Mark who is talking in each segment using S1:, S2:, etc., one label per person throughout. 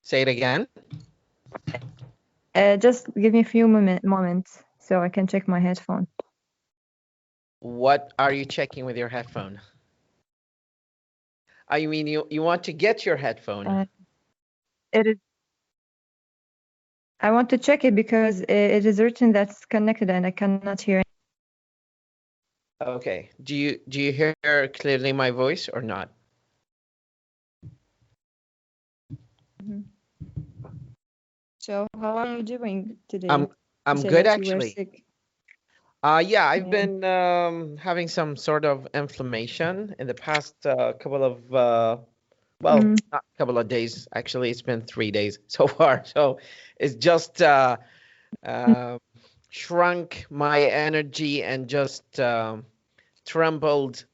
S1: Say it again.
S2: Just give me a few moments so I can check my headphone.
S1: What are you checking with your headphone? I mean, you want to get your headphone.
S2: It is. I want to check it because it is written that's connected and I cannot hear.
S1: Okay. Do you hear clearly my voice or not?
S2: So how are you doing today?
S1: I'm good actually. Yeah, I've been having some sort of inflammation in the past couple of not a couple of days. Actually, it's been 3 days so far. So it's just shrunk my energy and just trembled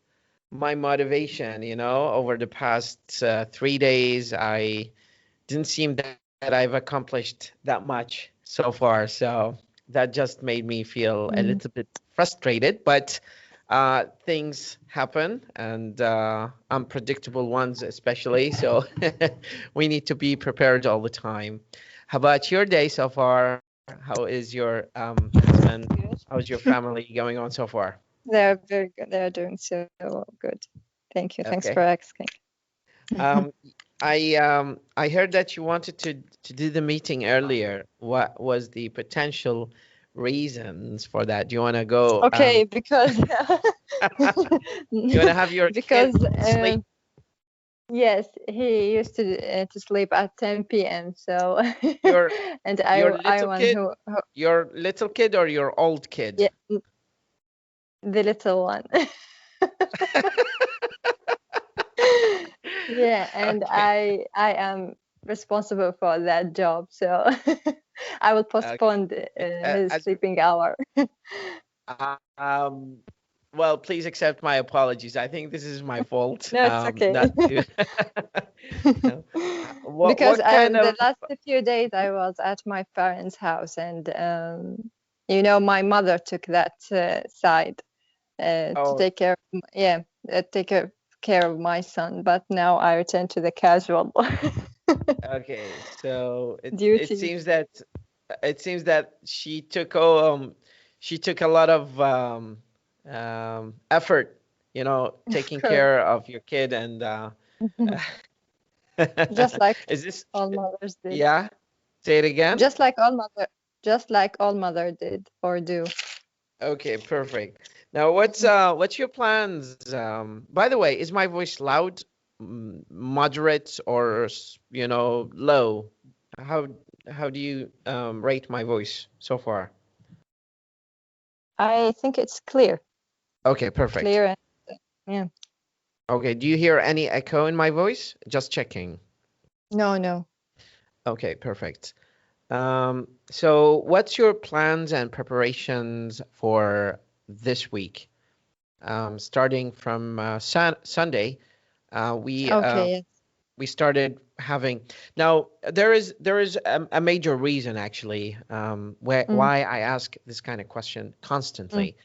S1: my motivation, over the past 3 days. I didn't seem that I've accomplished that much so far. So that just made me feel a little bit frustrated, but things happen, and unpredictable ones especially. So we need to be prepared all the time. How about your day so far? How is your husband? How's your family going on so far?
S2: They're very good. They're doing so good. Thank you. Thanks for
S1: Okay.
S2: asking.
S1: I heard that you wanted to do the meeting earlier. What was the potential reasons for that? Do you want to go?
S2: Okay, because
S1: You want to have your
S2: because
S1: kid sleep?
S2: yes, he used to sleep at 10 p.m. So
S1: Your
S2: and
S1: your
S2: I
S1: little
S2: want
S1: kid,
S2: who
S1: your little kid or your old kid?
S2: yeah, the little one. Yeah, and
S1: Okay.
S2: I am responsible for that job, so I will
S1: Okay.
S2: postpone his
S1: As
S2: sleeping hour.
S1: um, well, please accept my apologies. I think this is my fault.
S2: No, it's okay.
S1: Not to. No.
S2: Because
S1: What kind
S2: the
S1: of?
S2: last few days I was at my parents' house, and my mother took that side to
S1: Oh,
S2: take care, care of my son. But now I return to the casual
S1: okay. So
S2: duties.
S1: it seems that she took a lot of effort, taking care of your kid, and
S2: Just like
S1: is this
S2: all mothers did.
S1: yeah? Say it again.
S2: Just like all mother did or do.
S1: Okay, perfect. Now, what's your plans? By the way, is my voice loud, moderate, or low? How how do you rate my voice so far?
S2: I think it's clear.
S1: Okay, perfect.
S2: Clear and yeah.
S1: Okay, do you hear any echo in my voice? Just checking.
S2: No.
S1: Okay, perfect. So what's your plans and preparations for this week? Starting from Sunday, we
S2: Okay, yes.
S1: we started having. Now there is a major reason actually, why I ask this kind of question
S2: Mm,
S1: constantly,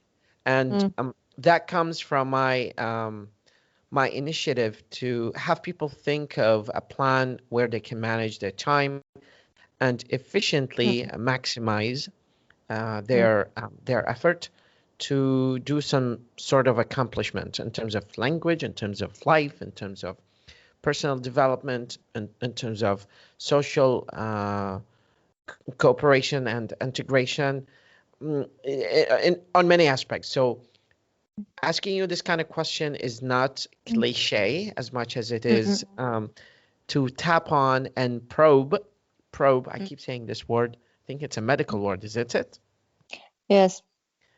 S1: and
S2: mm,
S1: that comes from my initiative to have people think of a plan where they can manage their time and efficiently
S2: mm,
S1: maximize
S2: mm,
S1: their effort to do some sort of accomplishment in terms of language, in terms of life, in terms of personal development, and in terms of social cooperation and integration, on many aspects. So asking you this kind of question is not
S2: mm,
S1: cliche as much as it
S2: mm,
S1: is to tap on and probe. I
S2: mm.
S1: keep saying this word. I think it's a medical word. Is it?
S2: Yes,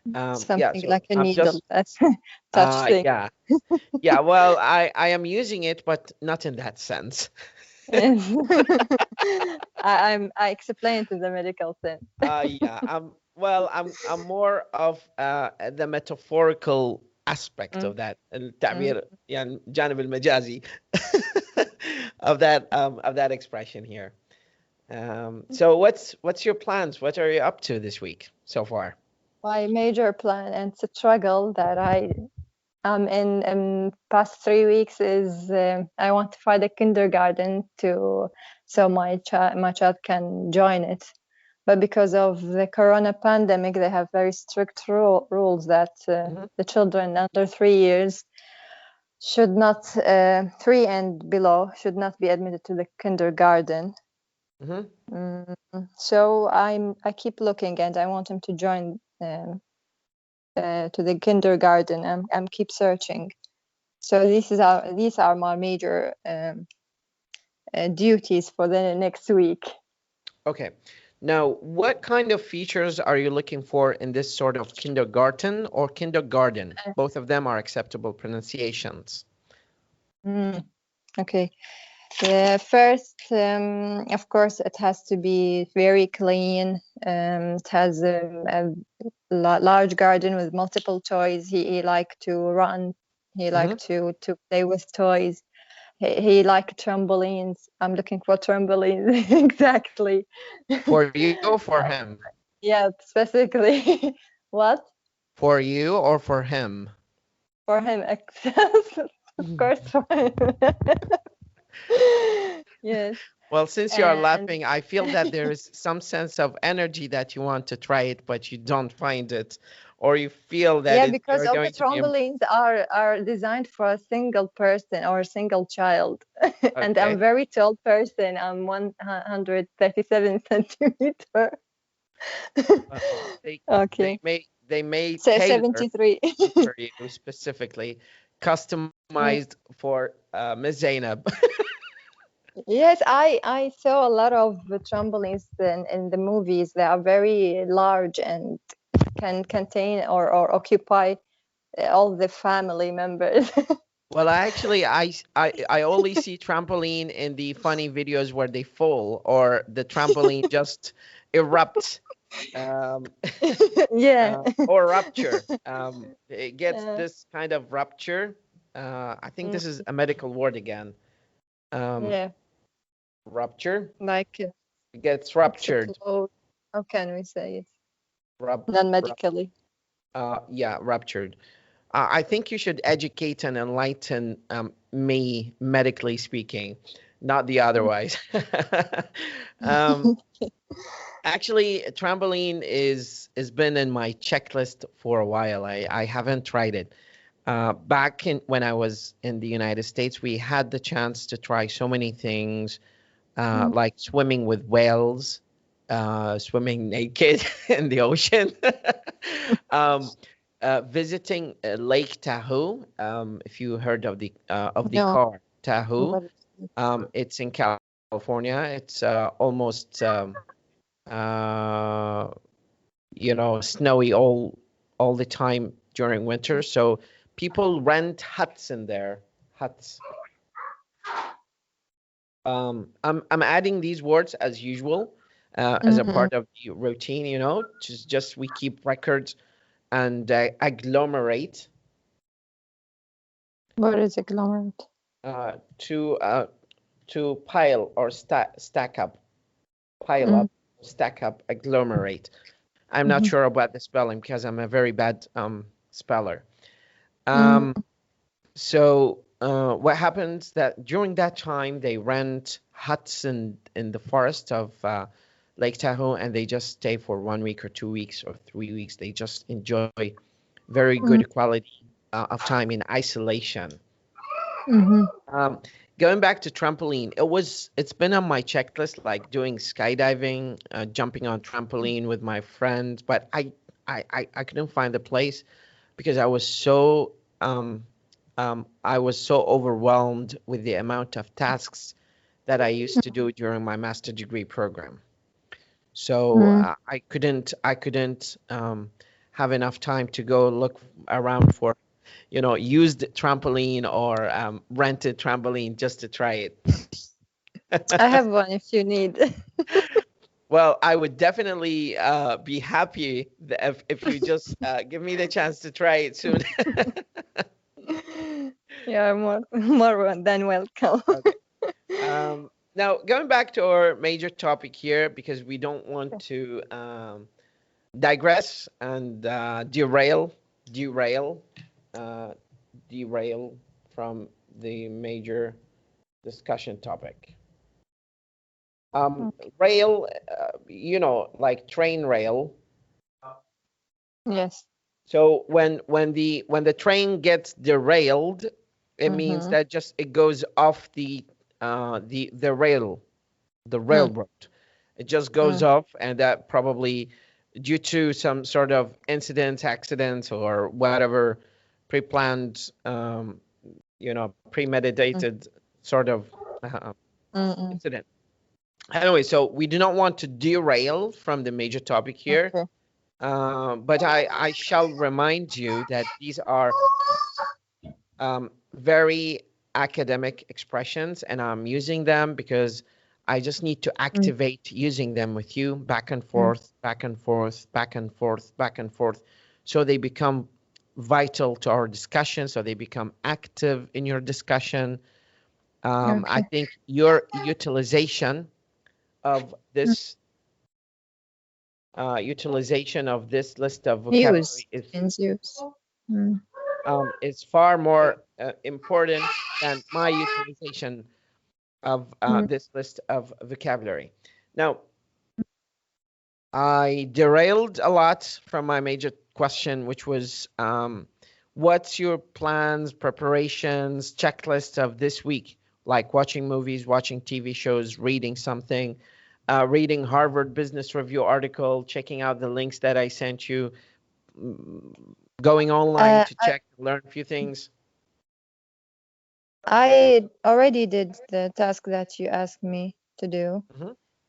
S1: Yeah.
S2: something
S1: So
S2: like a
S1: I'm
S2: needle.
S1: just
S2: That's such thing.
S1: yeah. Yeah. Well, I am using it, but not in that sense.
S2: Yes. I explained in the medical sense.
S1: Yeah. I'm more of the metaphorical aspect
S2: Mm,
S1: of that
S2: mm.
S1: التعبير يعني الجانب المجازي of that expression here. So what's your plans? What are you up to this week so far?
S2: My major plan and struggle that I in past 3 weeks is I want to find a kindergarten so my child can join it. But because of the corona pandemic, they have very strict rules that the children under 3 years should not 3 and below should not be admitted to the kindergarten. So I keep looking, and I want him to join to the kindergarten. I'm keep searching. So these are my major duties for the next week.
S1: Okay. Now, what kind of features are you looking for in this sort of kindergarten or kindergarten? Both of them are acceptable pronunciations.
S2: Okay. First, of course, it has to be very clean. It has a large garden with multiple toys. He like to run. He like to play with toys. He like trampolines. I'm looking for trampolines. Exactly.
S1: For you or for him?
S2: Yeah, specifically. What?
S1: For you or for him?
S2: For him, of course, for him. Yes.
S1: Well, since you are laughing, I feel that there is some sense of energy that you want to try it, but you don't find it, or you feel that
S2: because all the trampolines are designed for a single person or a single child. And I'm a very tall person. I'm 137 centimeter.
S1: Okay. They may
S2: say 73
S1: for you specifically, customized for Ms. Zainab.
S2: Yes, I saw a lot of trampolines in the movies. They are very large and can contain or occupy all the family members.
S1: Well, actually, I only see trampoline in the funny videos where they fall or the trampoline just erupts.
S2: Yeah.
S1: Or rupture. It gets this kind of rupture. I think this is a medical word again.
S2: Yeah.
S1: Rupture.
S2: Like
S1: it gets ruptured.
S2: How can we say it? Non-medically.
S1: Yeah, ruptured. I think you should educate and enlighten me, medically speaking, not the otherwise. Actually, trampoline is been in my checklist for a while. I haven't tried it. Back when I was in the United States, we had the chance to try so many things, like swimming with whales, swimming naked in the ocean, visiting Lake Tahoe. If you heard of the car Tahoe, it's in California. It's almost snowy all the time during winter. So people rent huts in there. Huts. I'm adding these words as usual, as a part of the routine. Just we keep records and agglomerate.
S2: What is agglomerate?
S1: To pile or stack up, up, stack up, agglomerate. I'm not sure about the spelling because I'm a very bad speller. So what happens that during that time they rent huts in the forest of Lake Tahoe, and they just stay for 1 week or 2 weeks or 3 weeks. They just enjoy very good quality of time in isolation. Going back to trampoline, it's been on my checklist, like doing skydiving, jumping on trampoline with my friends, but I couldn't find the place because I was so overwhelmed with the amount of tasks that I used to do during my master degree program. So I couldn't have enough time to go look around for used trampoline or rented trampoline just to try it.
S2: I have one if you need.
S1: Well, I would definitely be happy if you just give me the chance to try it soon.
S2: Yeah, more than welcome.
S1: Okay. Now, going back to our major topic here, because we don't want to digress and derail derail from the major discussion topic. Rail, like train rail.
S2: Yes.
S1: So when the train gets derailed, it means that just it goes off the railroad. It just goes off, and that probably due to some sort of incident, accident, or whatever pre-planned, premeditated sort of incident. Anyway, so we do not want to derail from the major topic here,
S2: Okay.
S1: but I shall remind you that these are very academic expressions, and I'm using them because I just need to activate using them with you back and forth, back and forth, back and forth, back and forth, so they become vital to our discussion, so they become active in your discussion. I
S2: Okay.
S1: think your utilization of this list of vocabulary
S2: Use.
S1: is far more important than my utilization of this list of vocabulary. Now, I derailed a lot from my major question, which was what's your plans, preparations, checklist of this week? Like watching movies, watching TV shows, reading something, reading Harvard Business Review article, checking out the links that I sent you, going online to check, learn a few things.
S2: I already did the task that you asked me to do.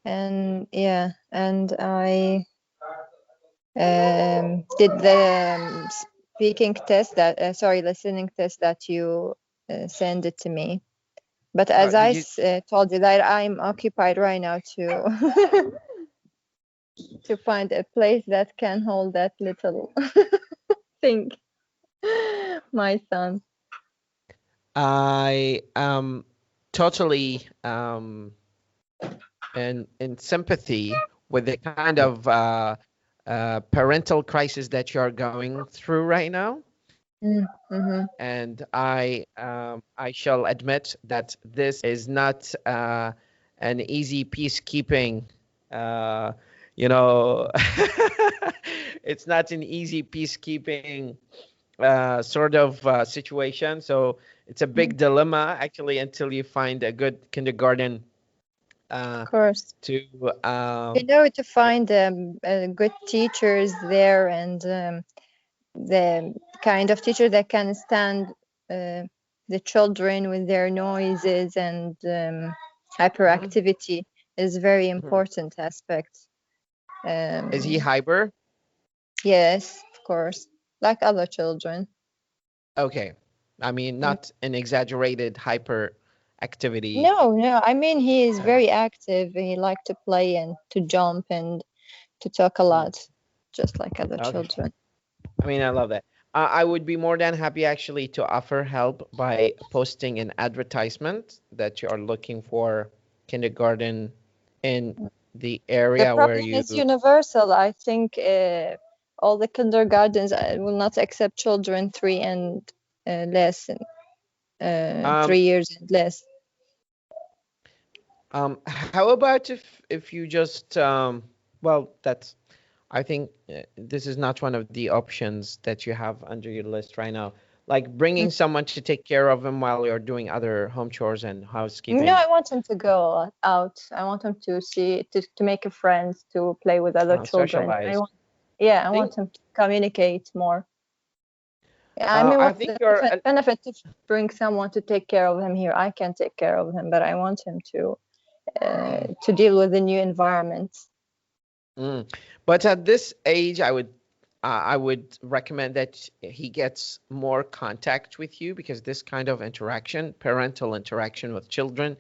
S2: And and I did the speaking test that listening test that you sent it to me. But as I told you that I'm occupied right now to to find a place that can hold that little thing, my son.
S1: I am totally in sympathy with the kind of parental crisis that you're going through right now. And I shall admit that this is not an easy peacekeeping, it's not an easy peacekeeping sort of situation. So it's a big dilemma actually until you find a good kindergarten.
S2: Of course.
S1: To
S2: to find good teachers there, and the kind of teacher that can stand the children with their noises and hyperactivity is very important aspect.
S1: Is he hyper?
S2: Yes, of course, like other children.
S1: Okay, I mean not an exaggerated hyper activity.
S2: No, I mean he is very active. He likes to play and to jump and to talk a lot, just like other children.
S1: I mean, I love that. I would be more than happy actually to offer help by posting an advertisement that you are looking for kindergarten in the area where you.
S2: The problem is universal. I think all the kindergartens will not accept children 3 and less, 3 years and less.
S1: How about if you just that's. I think this is not one of the options that you have under your list right now. Like bringing someone to take care of him while you're doing other home chores and housekeeping.
S2: No, I want him to go out. I want him to to make friends, to play with other children.
S1: Socialize.
S2: I want him to communicate more. I mean, what's the benefit to bring someone to take care of him here? I can take care of him, but I want him to deal with the new environment.
S1: But at this age, I would recommend that he gets more contact with you, because this kind of interaction, parental interaction with children,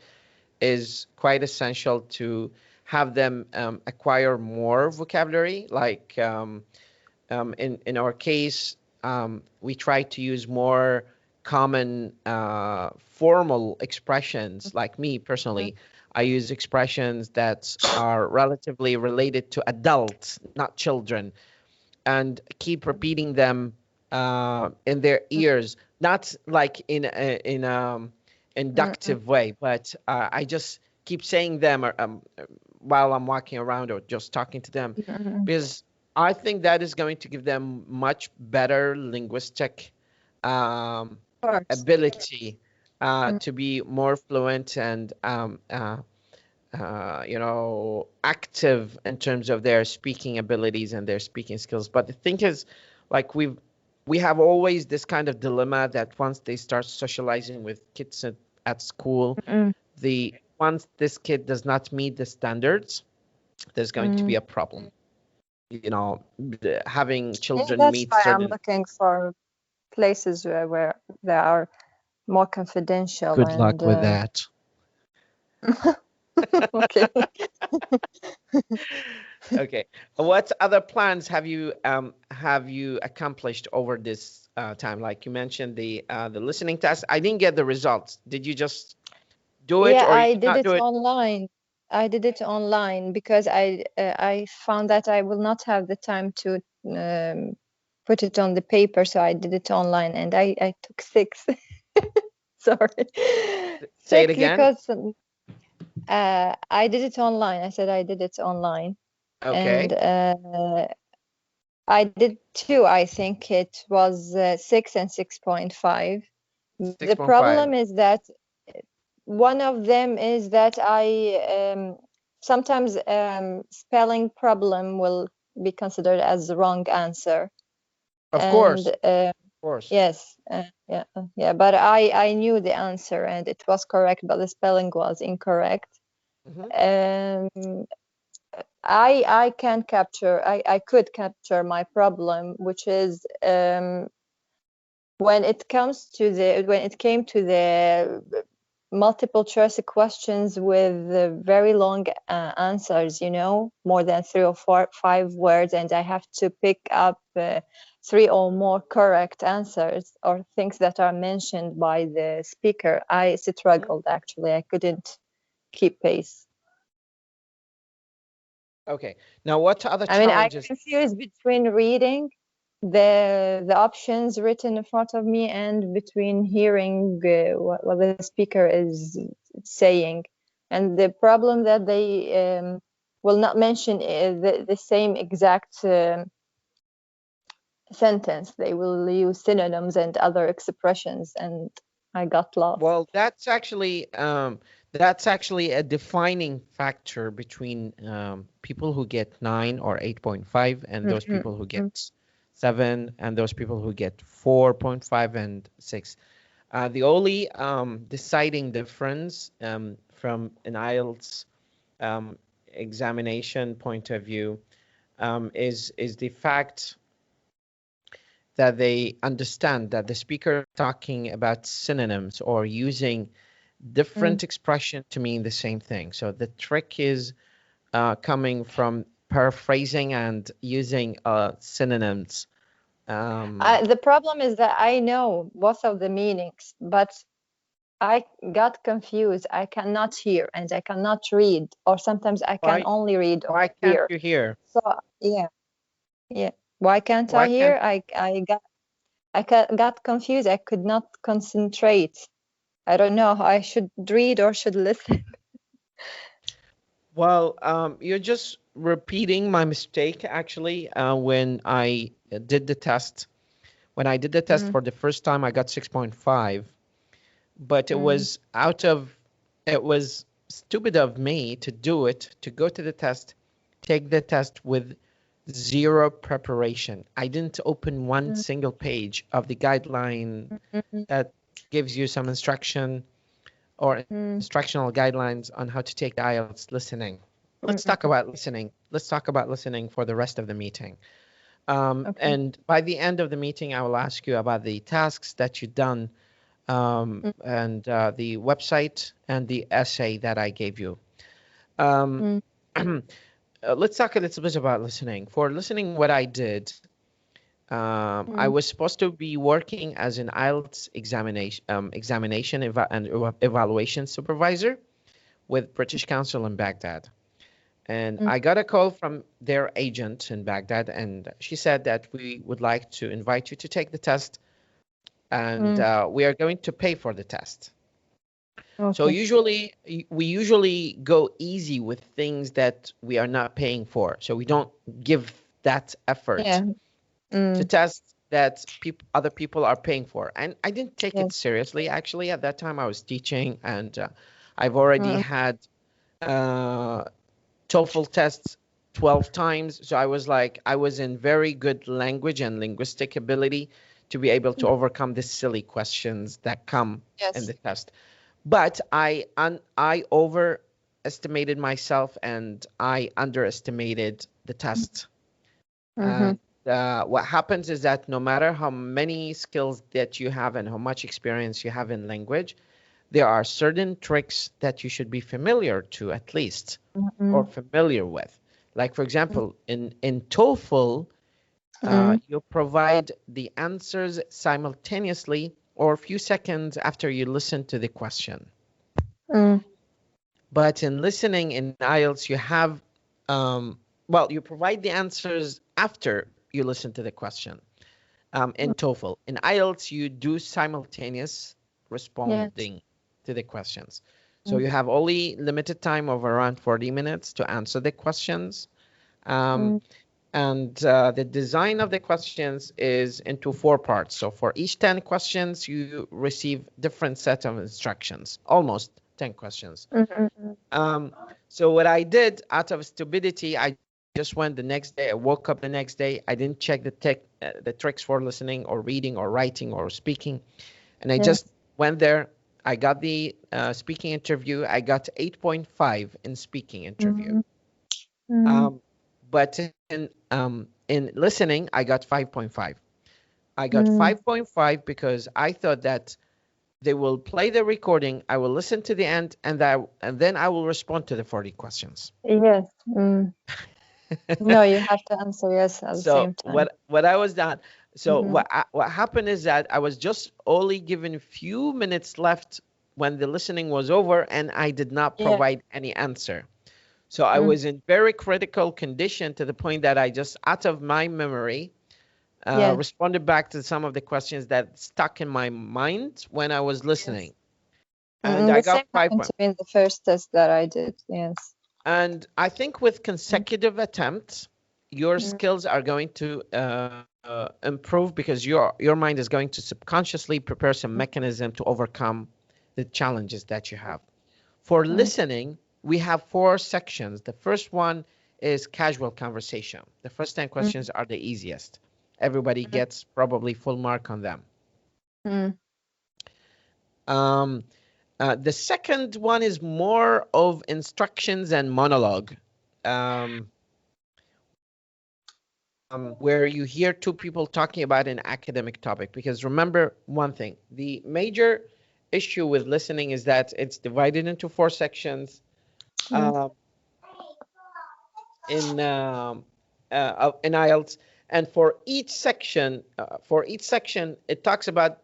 S1: is quite essential to have them acquire more vocabulary. Like in our case, we try to use more common formal expressions. Like me personally, I use expressions that are relatively related to adults, not children, and keep repeating them in their ears, not like in inductive way, but I just keep saying them while I'm walking around or just talking to them, because I think that is going to give them much better linguistic ability to be more fluent and active in terms of their speaking abilities and their speaking skills. But the thing is, like we have always this kind of dilemma that once they start socializing with kids at school, once this kid does not meet the standards, there's going to be a problem. Having children
S2: that's
S1: meet
S2: why
S1: certain.
S2: I'm looking for places where they are more confidential.
S1: Good luck with that.
S2: Okay.
S1: Okay. What other plans have you accomplished over this time? Like you mentioned the listening test. I didn't get the results. Did you just do it,
S2: Yeah,
S1: or you
S2: I
S1: did
S2: did
S1: not
S2: it
S1: do it?
S2: online. I did it online because I found that I will not have the time to put it on the paper, so I did it online, and I took 6. Sorry,
S1: Say it
S2: 6
S1: again.
S2: because I did it online. I said I did it online,
S1: Okay.
S2: and I did 2. I think it was 6 and 6.5. The
S1: 6.5.
S2: problem is that one of them is that I sometimes spelling problem will be considered as the wrong answer.
S1: Of
S2: And
S1: course. Of course.
S2: yes, yeah. But I knew the answer and it was correct, but the spelling was incorrect. I can capture. I could capture my problem, which is when it came to the multiple choice questions with very long answers, more than 3 or 4, 5 words, and I have to pick up 3 or more correct answers or things that are mentioned by the speaker. I struggled, actually. I couldn't keep pace.
S1: Okay. Now, what other
S2: I mean, I
S1: challenges?
S2: confused between reading the options written in front of me and between hearing what the speaker is saying. And the problem that they will not mention the same exact sentence. They will use synonyms and other expressions, and I got lost.
S1: Well, that's actually a defining factor between people who get 9 or 8.5 and those people who get 7 and those people who get 4.5 and 6. The only deciding difference from an IELTS examination point of view is the fact that they understand that the speaker is talking about synonyms or using different expression to mean the same thing. So the trick is coming from paraphrasing and using synonyms.
S2: The problem is that I know both of the meanings, but I got confused. I cannot hear and I cannot read, or sometimes I can only read or
S1: Why can't
S2: hear.
S1: you hear?
S2: So yeah. Why can't I hear? I got confused. I could not concentrate. I don't know. I should read or should listen.
S1: Well, you're just repeating my mistake, actually. When I did the test, for the first time, I got 6.5, but it was stupid of me to do it, to go to the test, take the test with 0 preparation. I didn't open one single page of the guideline that gives you some instruction or instructional guidelines on how to take the IELTS listening. Let's talk about listening. Let's talk about listening for the rest of the meeting. And by the end of the meeting, I will ask you about the tasks that you've done and the website and the essay that I gave you. Let's talk a little bit about listening. For listening, what I did, I was supposed to be working as an IELTS evaluation supervisor with British Council in Baghdad. And I got a call from their agent in Baghdad, and she said that we would like to invite you to take the test, and we are going to pay for the test. So
S2: Okay.
S1: we usually go easy with things that we are not paying for. So we don't give that effort
S2: Yeah.
S1: to test that other people are paying for. And I didn't take it
S2: Yes.
S1: seriously, actually. At that time, I was teaching, and I've already had uh, TOEFL tests 12 times. So I was like, I was in very good language and linguistic ability to be able to overcome the silly questions that come in the
S2: Yes.
S1: test. But I overestimated myself and I underestimated the test. And what happens is that no matter how many skills that you have and how much experience you have in language, there are certain tricks that you should be familiar to at least, or familiar with. Like, for example, in TOEFL, you provide the answers simultaneously or a few seconds after you listen to the question. But in listening in IELTS, you have, well, you provide the answers after you listen to the question. In TOEFL, in IELTS, you do simultaneous
S2: Yes.
S1: responding to the questions. So you have only limited time of around 40 minutes to answer the questions. And the design of the questions is into 4 parts. So for each 10 questions, you receive different set of instructions, almost 10 questions. So what I did out of stupidity, I just went the next day. I woke up the next day. I didn't check the tricks for listening or reading or writing or speaking. And I just went there. I got the speaking interview. I got 8.5 in speaking interview. But in listening, I got 5.5. I got 5.5 because I thought that they will play the recording. I will listen to the end, and then I will respond to the 40 questions.
S2: Yes. No, you have to answer yes at the
S1: So
S2: same time.
S1: what I was done. So what happened is that I was just only given a few minutes left when the listening was over, and I did not
S2: Yeah.
S1: provide any answer. So I was in very critical condition to the point that I just, out of my memory,
S2: Yes.
S1: responded back to some of the questions that stuck in my mind when I was
S2: Yes.
S1: listening. And I
S2: The
S1: got
S2: same
S1: five
S2: happened
S1: point.
S2: to me in the first test that I did. Yes.
S1: And I think with consecutive attempts, your skills are going to improve because your mind is going to subconsciously prepare some mechanism to overcome the challenges that you have. For listening, we have 4 sections. The first one is casual conversation. The first 10 questions are the easiest. Everybody gets probably full mark on them. The second one is more of instructions and monologue, where you hear 2 people talking about an academic topic. Because remember one thing, the major issue with listening is that it's divided into 4 sections. In IELTS, and for each section, it talks about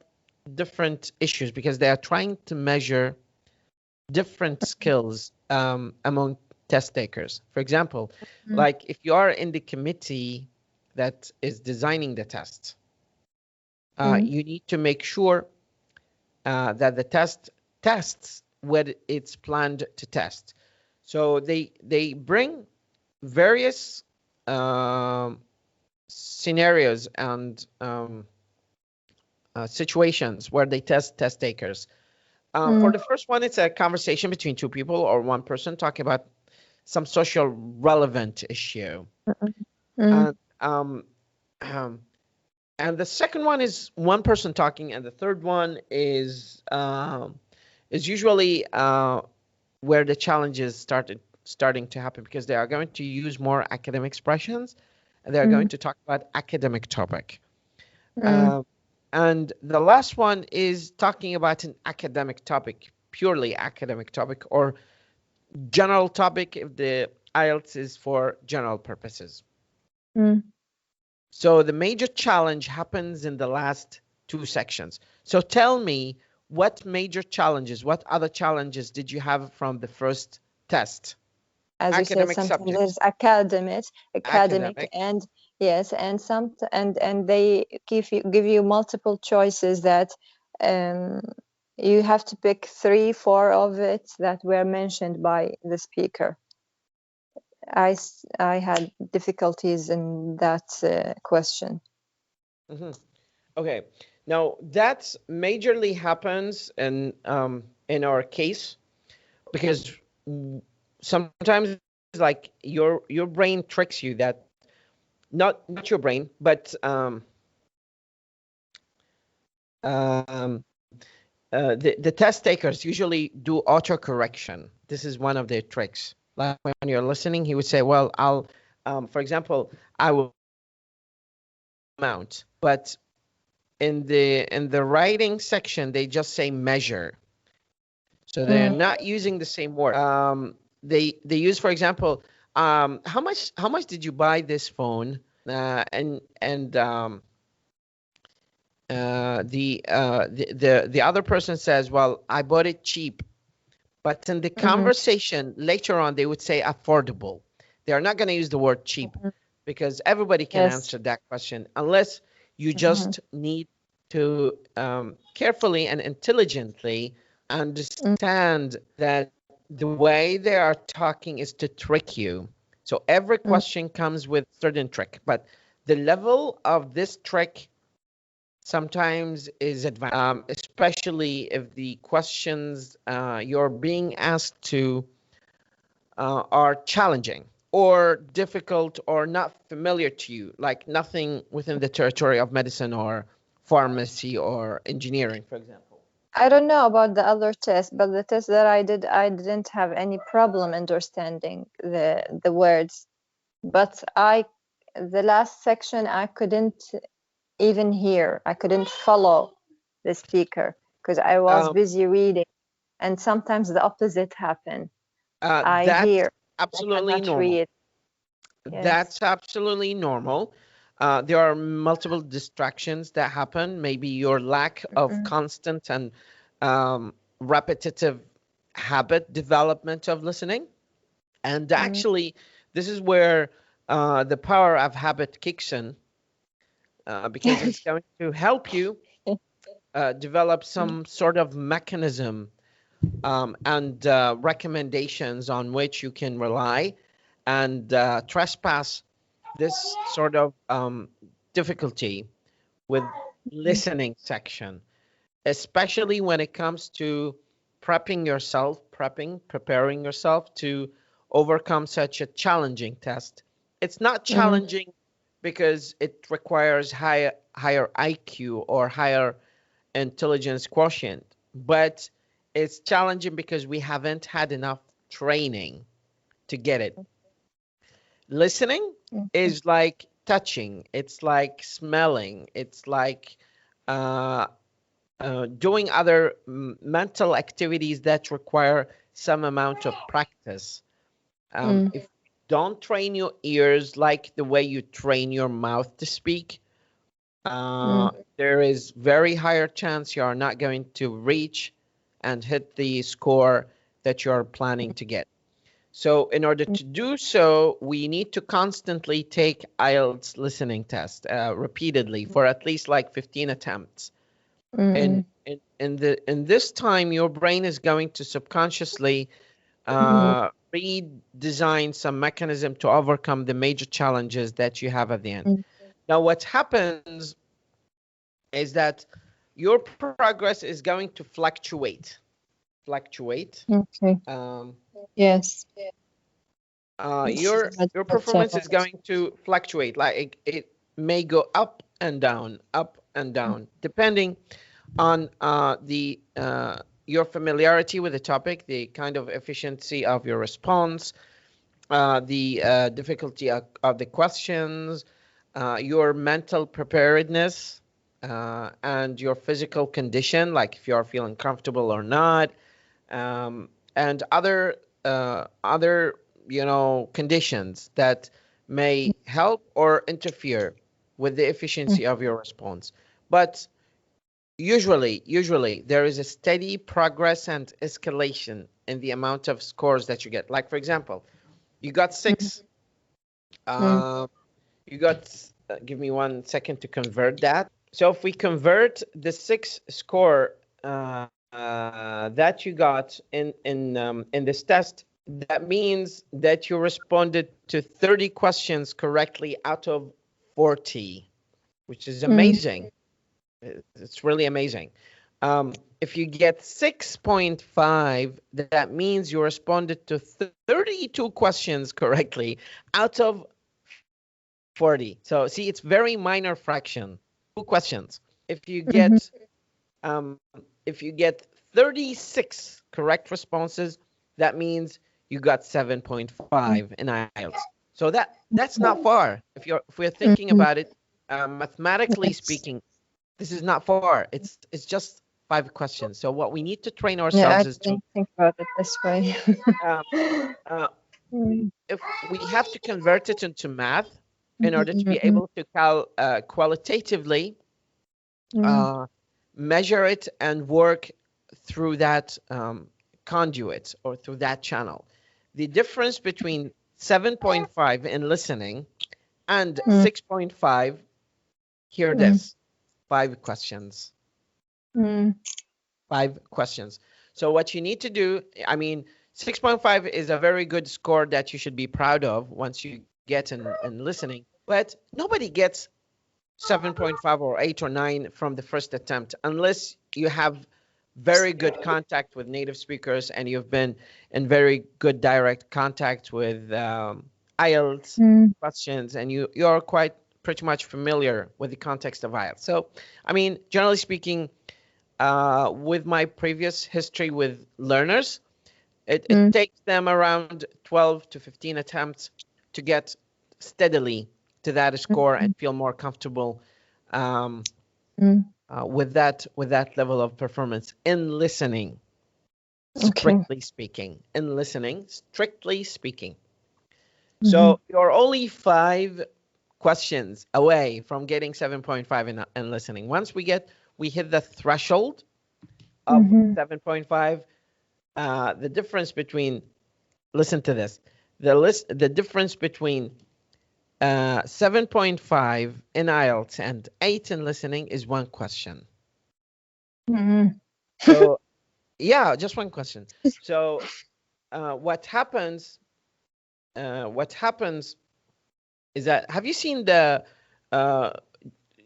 S1: different issues because they are trying to measure different skills among test takers. For example, like if you are in the committee that is designing the test, you need to make sure that the test tests what it's planned to test. So they bring various scenarios and situations where they test takers. For the first one, it's a conversation between 2 people or 1 person talking about some social relevant issue. And, and the second one is 1 person talking, and the third one is usually where the challenges starting to happen because they are going to use more academic expressions and they are going to talk about academic topic. And the last one is talking about an academic topic, purely academic topic, or general topic if the IELTS is for general purposes. So the major challenge happens in the last 2 sections. So tell me, what major challenges, what other challenges did you have from the first test?
S2: as you said,
S1: Academic
S2: sometimes
S1: subjects.
S2: there's academic,
S1: Academic.
S2: and yes, and they give you multiple choices that um, you have to pick 3, 4 of it that were mentioned by the speaker. I had difficulties in that question.
S1: Hmm. Okay. Now that majorly happens in our case because sometimes like your brain tricks you that not your brain, but um, the test takers usually do autocorrection. This is one of their tricks. Like when you're listening, he would say, "Well, I'll, for example, I will mount," but in the writing section, they just say measure, so they're not using the same word. They use, for example, how much did you buy this phone? And the other person says, well, I bought it cheap. But in the conversation later on, they would say affordable. They are not going to use the word cheap because everybody can
S2: Yes.
S1: answer that question unless you just need to carefully and intelligently understand that the way they are talking is to trick you. So every question comes with certain trick, but the level of this trick sometimes is advanced, especially if the questions you're being asked to are challenging or difficult or not familiar to you, like nothing within the territory of medicine or pharmacy or engineering, for example.
S2: I don't know about the other test, but the test that I did, I didn't have any problem understanding the words. But the last section, I couldn't even hear. I couldn't follow the speaker because I was
S1: Um,
S2: busy reading. And sometimes the opposite happened. I
S1: that's
S2: hear, I
S1: absolutely
S2: cannot
S1: normal.
S2: read. Yes.
S1: That's absolutely normal. There are multiple distractions that happen. Maybe your lack of constant and repetitive habit development of listening. And actually, this is where the power of habit kicks in because it's going to help you develop some sort of mechanism and recommendations on which you can rely and trespass this sort of difficulty with listening section, especially when it comes to preparing yourself to overcome such a challenging test. It's not challenging because it requires higher IQ or higher intelligence quotient, but it's challenging because we haven't had enough training to get it. Listening is like touching, it's like smelling, it's like uh, doing other mental activities that require some amount of practice. If you don't train your ears like the way you train your mouth to speak, there is very higher chance you are not going to reach and hit the score that you're planning to get. So in order to do so, we need to constantly take IELTS listening test repeatedly for at least like 15 attempts. And in this time, your brain is going to subconsciously redesign some mechanism to overcome the major challenges that you have at the end. Now, what happens is that your progress is going to fluctuate.
S2: Okay.
S1: Um,
S2: Yes.
S1: your performance is going to fluctuate. Like it may go up and down, depending on the your familiarity with the topic, the kind of efficiency of your response, the difficulty of the questions, your mental preparedness, and your physical condition, like if you are feeling comfortable or not, and other conditions that may help or interfere with the efficiency of your response. But usually there is a steady progress and escalation in the amount of scores that you get. Like for example, You got 6.
S2: Mm.
S1: You got, give me 1 second to convert that. So if we convert the 6 score that you got in this test, that means that you responded to 30 questions correctly out of 40, which is amazing. It's really amazing. If you get 6.5, that means you responded to 32 questions correctly out of 40. So see, it's very minor fraction. 2 questions. If you get if you get 36 correct responses, that means you got 7.5 in IELTS. So that's not far. If we're thinking about it, mathematically speaking, this is not far. It's just 5 questions. So what we need to train ourselves is to
S2: think about it this way.
S1: if we have to convert it into math in order to be able to qualitatively measure it and work through that conduit or through that channel. The difference between 7.5 in listening and 6.5, hear this, 5 questions. 5 questions. So what you need to do, I mean, 6.5 is a very good score that you should be proud of once you get in listening, but nobody gets 7.5 or 8 or 9 from the first attempt unless you have very good contact with native speakers and you've been in very good direct contact with IELTS questions and you're quite pretty much familiar with the context of IELTS. So, I mean, generally speaking, with my previous history with learners, it takes them around 12 to 15 attempts to get steadily to that score and feel more comfortable with that level of performance in listening, strictly speaking. In listening, strictly speaking. So you're only 5 questions away from getting 7.5 in listening. Once we hit the threshold of 7.5, the difference between, listen to this, the difference between 7.5 in IELTS and 8 in listening is 1 question. So yeah, just 1 question. So what happens is that, have you seen the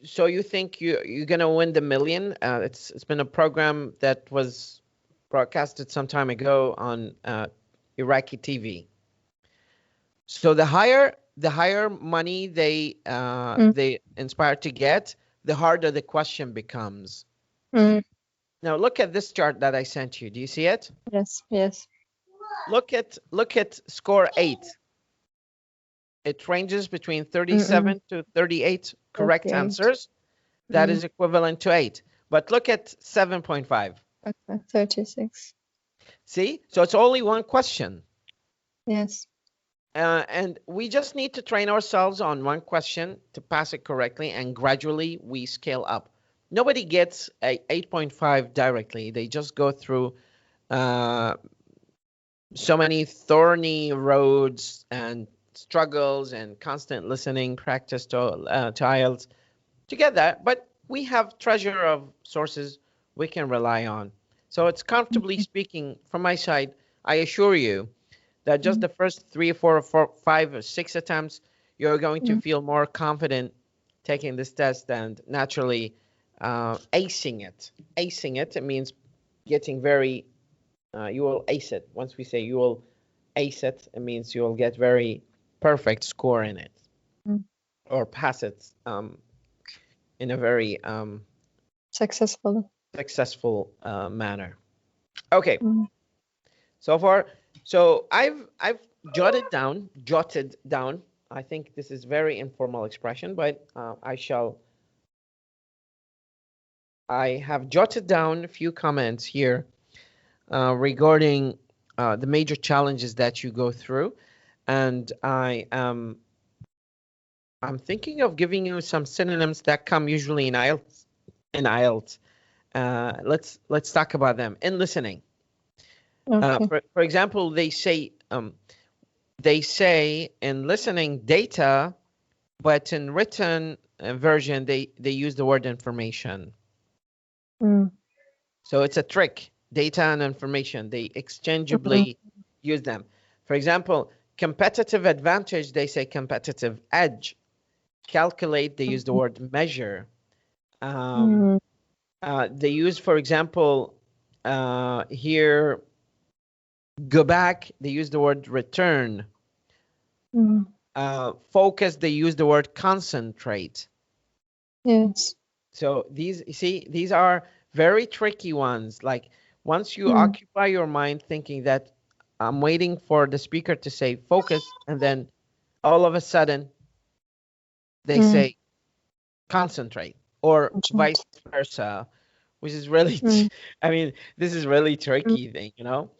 S1: so you think you're gonna win the million? It's been a program that was broadcasted some time ago on Iraqi TV. So the higher money they inspire to get, the harder the question becomes. Now look at this chart that I sent you. Do you see it?
S2: Yes.
S1: Look at score 8. It ranges between 37 to 38 correct answers. That is equivalent to 8. But look at 7.5.
S2: 36.
S1: See? So it's only 1 question.
S2: Yes.
S1: And we just need to train ourselves on 1 question to pass it correctly, and gradually we scale up. Nobody gets a 8.5 directly. They just go through so many thorny roads and struggles and constant listening practice to IELTS to get that. But we have treasure of sources we can rely on. So it's comfortably speaking from my side, I assure you that just the first 3 or 4 or 5 or 6 attempts, you're going to feel more confident taking this test and naturally acing it. Acing it, it means getting very, you will ace it. Once we say you will ace it, it means you will get very perfect score in it or pass it in a very
S2: successful
S1: manner. Okay. So far, so I've jotted down. I think this is very informal expression, but I have jotted down a few comments here regarding the major challenges that you go through, and I'm thinking of giving you some synonyms that come usually in IELTS. Let's talk about them in listening. For example, they say they say in listening data, but in written version, they use the word information. So it's a trick, data and information. They exchangeably use them. For example, competitive advantage, they say competitive edge. Calculate, they use the word measure. They use, for example, here, go back, they use the word return. Focus, they use the word concentrate.
S2: Yes.
S1: So these, you see, these are very tricky ones. Like once you occupy your mind thinking that I'm waiting for the speaker to say focus, and then all of a sudden they say concentrate, or vice versa, which is really, I mean, this is really tricky thing, you know.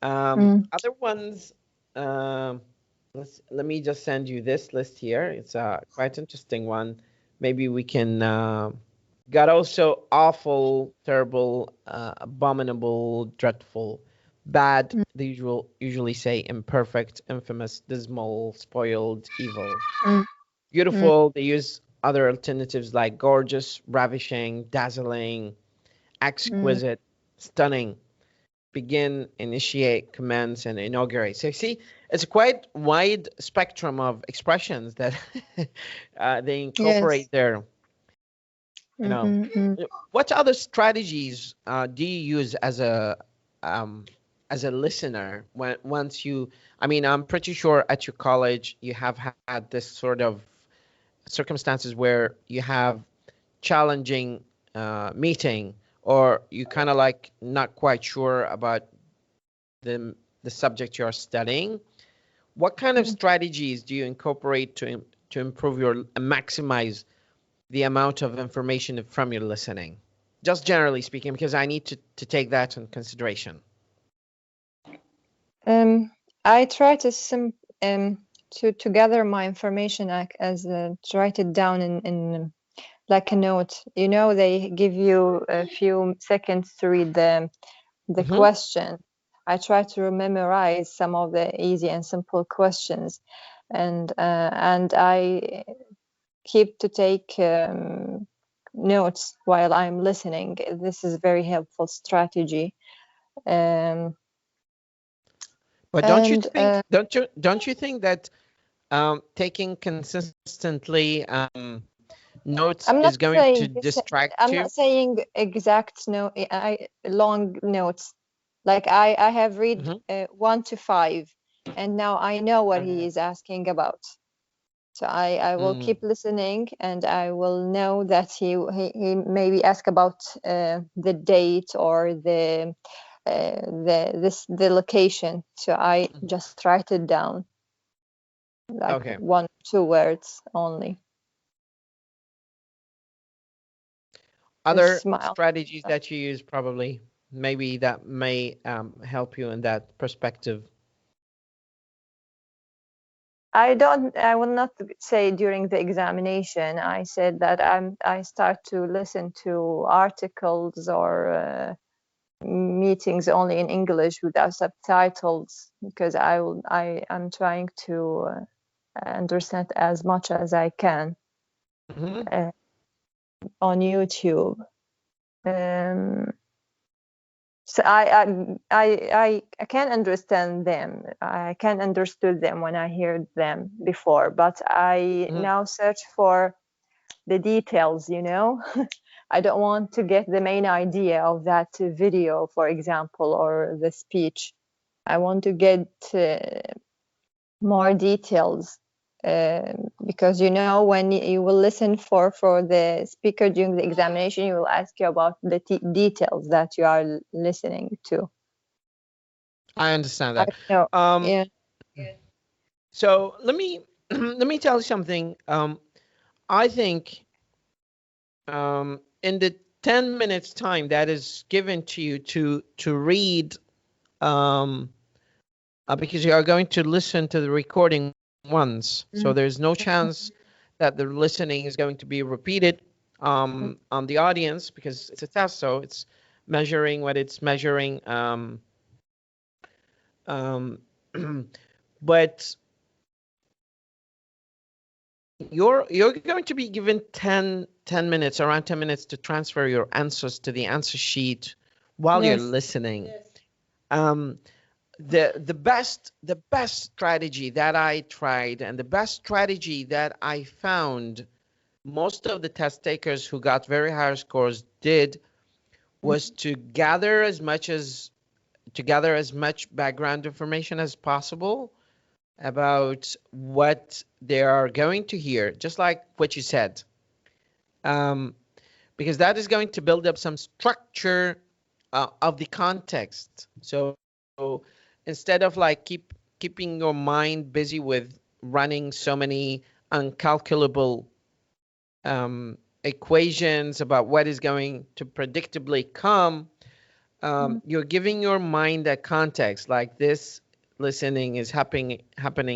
S1: Other ones, let me just send you this list here. It's a quite interesting one. Maybe we can, got also awful, terrible, abominable, dreadful, bad. They usually say imperfect, infamous, dismal, spoiled, evil. Beautiful, they use other alternatives like gorgeous, ravishing, dazzling, exquisite, stunning. Begin, initiate, commence, and inaugurate. So you see, it's a quite wide spectrum of expressions that they incorporate there. You know, what other strategies do you use as a listener when once you? I mean, I'm pretty sure at your college you have had this sort of circumstances where you have challenging meeting, or you kind of like not quite sure about the subject you're studying. What kind of strategies do you incorporate to improve your maximize the amount of information from your listening? Just generally speaking, because I need to take that in consideration.
S2: I try to gather my information as to write it down in like a note. You know, they give you a few seconds to read the question. I try to memorize some of the easy and simple questions, and I keep to take notes while I'm listening. This is a very helpful strategy.
S1: But don't you think don't you think that taking consistently notes is going to distract you?
S2: I'm not saying exact long notes. Like I have read 1 to 5, and now I know what he is asking about. So I will keep listening, and I will know that he maybe ask about the date or the location. So I just write it down, like 1 2 words only.
S1: Other strategies that you use, probably, maybe that may help you in that perspective.
S2: I will not say during the examination. I said that I start to listen to articles or meetings only in English without subtitles, because I'm trying to understand as much as I can on YouTube. So I can understand them. I can understood them when I heard them before, but I now search for the details, you know. I don't want to get the main idea of that video, for example, or the speech. I want to get more details, because you know, when you will listen for the speaker during the examination, he will ask you about the details that you are listening to.
S1: I understand that.
S2: Yeah.
S1: So let me let me tell you something. I think in the 10 minutes time that is given to you to read, because you are going to listen to the recording once, so there's no chance that the listening is going to be repeated on the audience, because it's a test, so it's measuring what it's measuring. But you're going to be given 10 minutes, around 10 minutes, to transfer your answers to the answer sheet while you're
S2: Yes.
S1: listening. Um, the best strategy that I tried, and the best strategy that I found most of the test takers who got very high scores did, was to gather as much background information as possible about what they are going to hear, just like what you said, um, because that is going to build up some structure of the context. So instead of like keeping your mind busy with running so many uncalculable equations about what is going to predictably come, you're giving your mind a context, like this listening is happening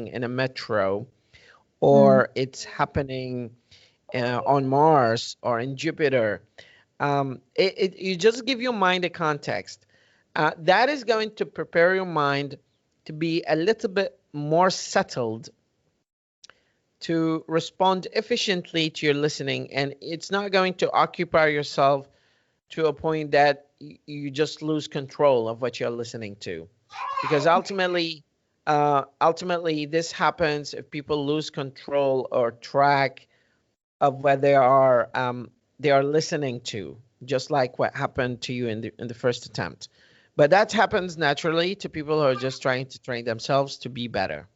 S1: in a metro,
S2: Mm.
S1: or it's happening on Mars or in Jupiter. You just give your mind a context. That is going to prepare your mind to be a little bit more settled, to respond efficiently to your listening, and it's not going to occupy yourself to a point that you just lose control of what you're listening to. Because ultimately, this happens if people lose control or track of what they are listening to, just like what happened to you in the first attempt. But that happens naturally to people who are just trying to train themselves to be better.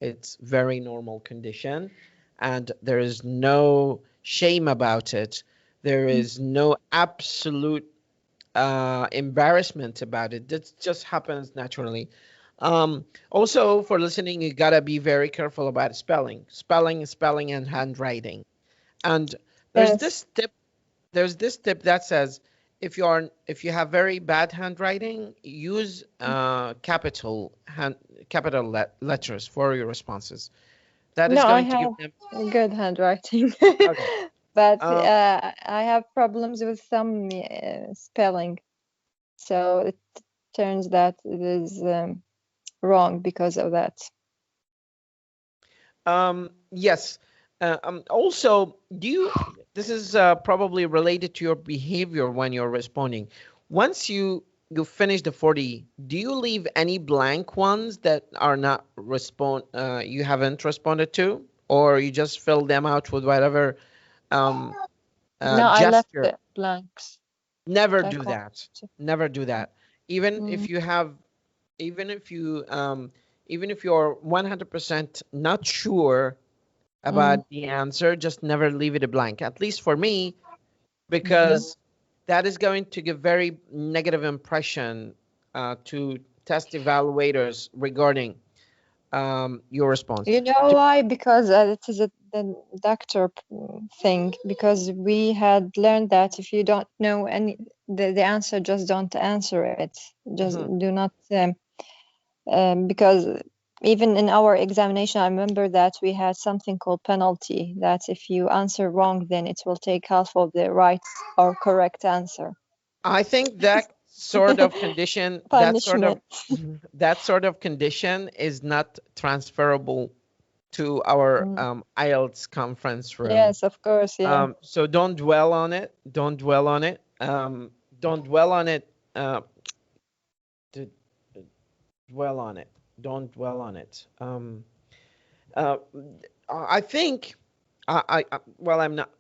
S1: It's very normal condition, and there is no shame about it. There is no absolute embarrassment about it. That just happens naturally. Also, for listening, you gotta be very careful about spelling, and handwriting. And there's
S2: Yes.
S1: this tip. There's this tip that says, if you have very bad handwriting, use capital letters for your responses. That is
S2: No, I
S1: going to give
S2: have
S1: them.
S2: good handwriting,
S1: Okay.
S2: but
S1: Um,
S2: I have problems with some spelling. So it turns that it is wrong because of that.
S1: yes. Also, this is probably related to your behavior when you're responding. Once you finish the 40, do you leave any blank ones that are not you haven't responded to, or you just fill them out with whatever um,
S2: No, I left
S1: gesture?
S2: the blanks.
S1: Never
S2: Blank
S1: do
S2: ones.
S1: that. Never do that. Even
S2: Mm,
S1: if you have, even if you, even if you're 100% not sure
S2: mm,
S1: about the answer, just never leave it a blank. At least for me,
S2: mhm.
S1: because that is going to give very negative impression to test evaluators regarding your response.
S2: You know
S1: To-
S2: why? Because it is the doctor thing. Because we had learned that if you don't know the answer, just don't answer it. Just
S1: Mhm.
S2: do not. Because even in our examination, I remember that we had something called penalty. That if you answer wrong, then it will take half of the right or correct answer.
S1: I think that sort of condition,
S2: Punishment.
S1: that sort of condition is not transferable to our
S2: Mm.
S1: IELTS conference room.
S2: Yes, of course. Yeah.
S1: So don't dwell on it. Don't dwell on it. Don't dwell on it. To dwell on it. Don't dwell on it. Uh, I think. Well, I'm not.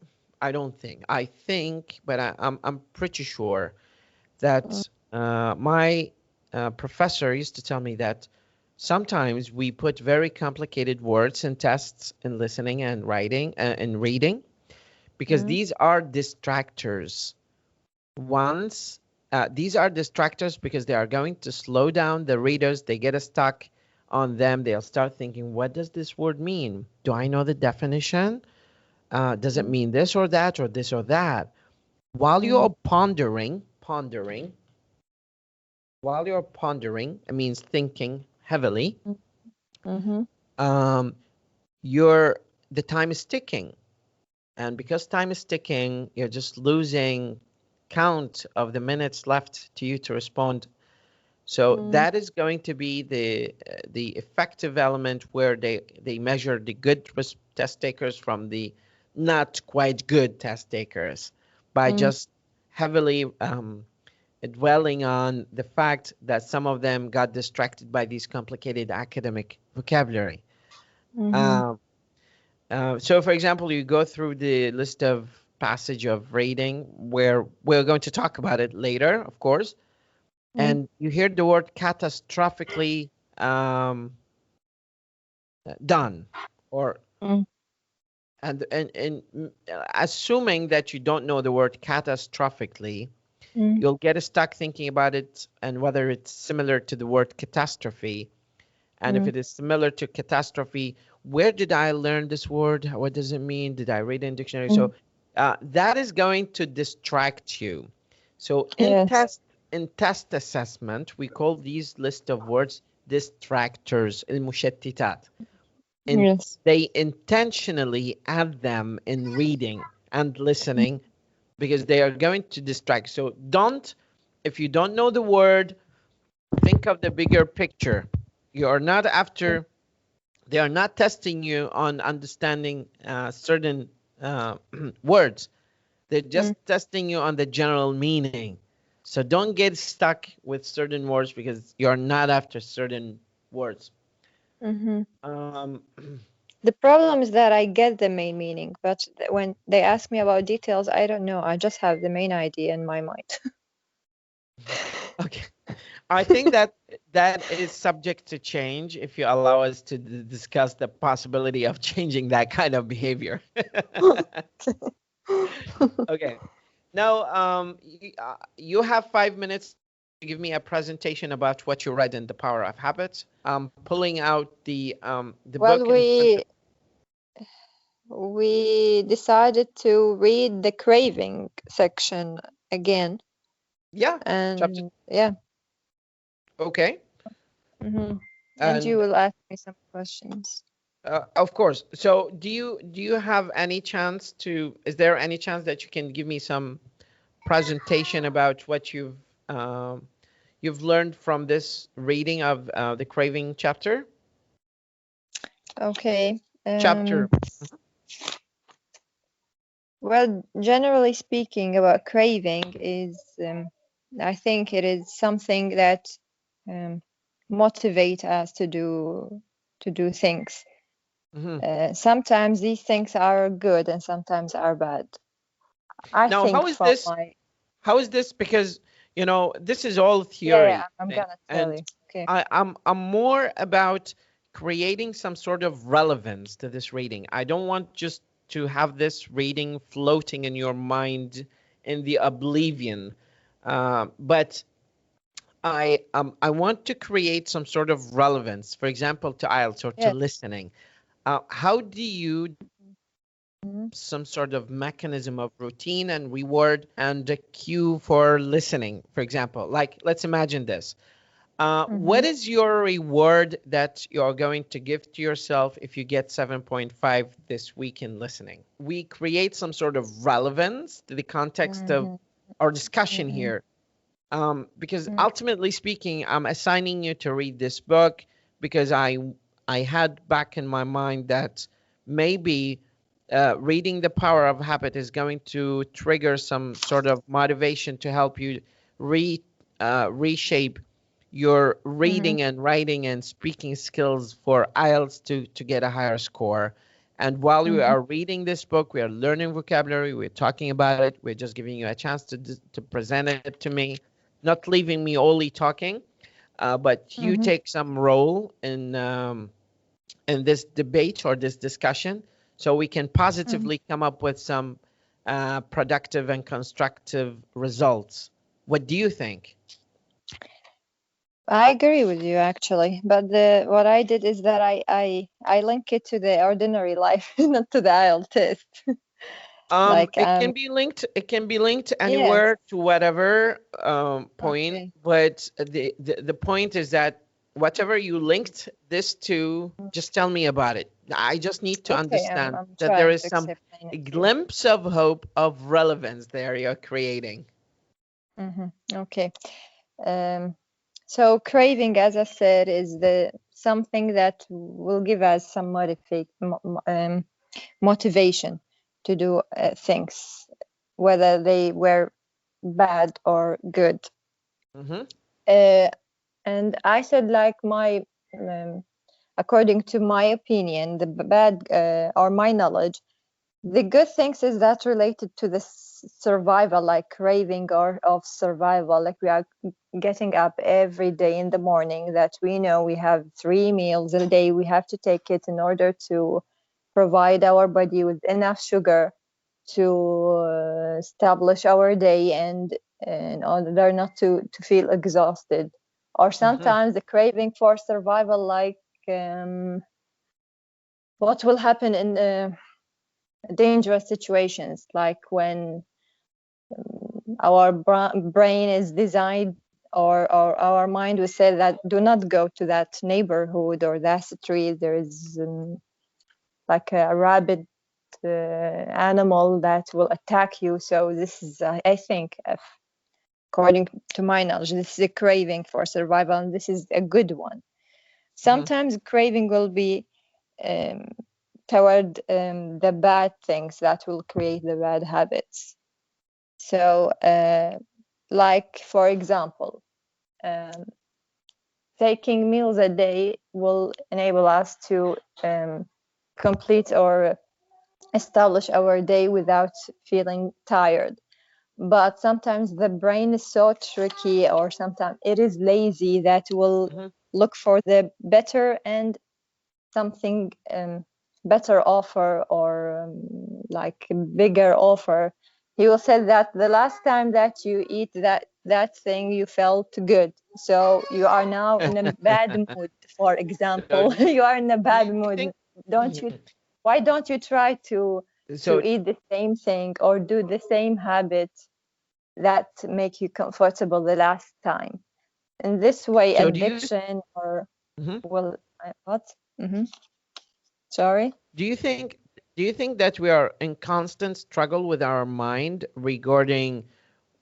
S1: I don't think. I think, but I'm pretty sure
S2: Mm.
S1: that my professor used to tell me that sometimes we put very complicated words in tests in listening and writing and reading, because
S2: Mm.
S1: these are distractors. Once these are distractors because they are going to slow down the readers. They get stuck on them. They'll start thinking, what does this word mean? Do I know the definition? Does it
S2: Mm.
S1: mean this or that or this or that? While
S2: Mm.
S1: you're pondering, it means thinking heavily.
S2: Mm. Mhm.
S1: Um, you're the time is ticking, and because time is ticking, you're just losing count of the minutes left to you to respond So that is going to be the effective element where they measure the good test takers from the not quite good test takers by just heavily dwelling on the fact that some of them got distracted by these complicated academic vocabulary. So, for example, you go through the list of passage of reading where we're going to talk about it later, of course, and you hear the word catastrophically done, or and assuming that you don't know the word catastrophically, you'll get stuck thinking about it and whether it's similar to the word catastrophe. And if it is similar to catastrophe, where did I learn this word? What does it mean? Did I read it in dictionary? So that is going to distract you. So in test assessment, we call these list of words distractors, المشتتات. They intentionally add them in reading and listening because they are going to distract. So if you don't know the word, think of the bigger picture. They are not testing you on understanding certain words. They're just testing you on the general meaning. So don't get stuck with certain words because you're not after certain words.
S2: The problem is that I get the main meaning, but when they ask me about details, I don't know. I just have the main idea in my mind.
S1: Okay. I think that is subject to change if you allow us to discuss the possibility of changing that kind of behavior. Okay. Now, you have 5 minutes to give me a presentation about what you read in The Power of Habit. I'm pulling out the book.
S2: We decided to read the craving section again.
S1: Yeah.
S2: And
S1: okay.
S2: And you will ask me some questions.
S1: Of course. So do you have any chance is there any chance that you can give me some presentation about what you've learned from this reading of the craving chapter?
S2: Okay.
S1: Chapter.
S2: Well, generally speaking, about craving is, I think it is something that motivate us to do things. Sometimes these things are good and sometimes are bad.
S1: Now, how is this? Because this is all theory.
S2: Yeah, I'm gonna tell you. Okay.
S1: I'm more about creating some sort of relevance to this reading. I don't want just to have this reading floating in your mind in the oblivion, but I want to create some sort of relevance, for example, to IELTS or to listening. How do you some sort of mechanism of routine and reward and a cue for listening, for example? Like, let's imagine this. What is your reward that you're going to give to yourself if you get 7.5 this week in listening? We create some sort of relevance to the context of our discussion here. Because ultimately speaking, I'm assigning you to read this book because I had back in my mind that maybe reading The Power of Habit is going to trigger some sort of motivation to help you reshape your reading and writing and speaking skills for IELTS to get a higher score. And while we are reading this book, we are learning vocabulary, we're talking about it, we're just giving you a chance to present it to me, not leaving me only talking, but you take some role in this debate or this discussion so we can positively come up with some productive and constructive results. What do you think?
S2: I agree with you actually, but what I did is that I link it to the ordinary life, not to the IELTS test.
S1: It can be linked. It can be linked anywhere to whatever point. But the point is that whatever you linked this to, just tell me about it. I just need to understand that there is some glimpse of hope of relevance there you're creating.
S2: Okay. So craving, as I said, is the something that will give us some motivation to do things, whether they were bad or good.
S1: Mm-hmm.
S2: And I said, like, according to my opinion, the bad or my knowledge, the good things is that related to the survival, like craving or of survival. Like we are getting up every day in the morning, that we know we have 3 meals a day. We have to take it in order to provide our body with enough sugar to establish our day, and in order not to feel exhausted. Or
S1: Mm-hmm.
S2: sometimes the craving for survival, like what will happen in dangerous situations, like when our brain is designed, or our mind will say that do not go to that neighborhood or that street. There is like a rabid animal that will attack you. So this is, I think, according to my knowledge, this is a craving for survival, and this is a good one.
S1: Mm-hmm.
S2: Sometimes craving will be um, toward the bad things that will create the bad habits. So, like for example, um, taking meals a day will enable us to complete or establish our day without feeling tired. But sometimes the brain is so tricky, or sometimes it is lazy, that will
S1: Mm-hmm.
S2: look for the better and something better offer, or like a bigger offer. He will say that the last time that you eat that thing, you felt good, so you are now in a bad mood. For
S1: So
S2: example, you are in a
S1: do
S2: bad
S1: you
S2: mood.
S1: think
S2: Don't you? Why don't you try to
S1: so
S2: eat the same thing or do the same habit that make you comfortable the last time? In this way,
S1: so do you
S2: addiction or
S1: mhm.
S2: well, what? Sorry.
S1: do you think do you think that we are in constant struggle with our mind regarding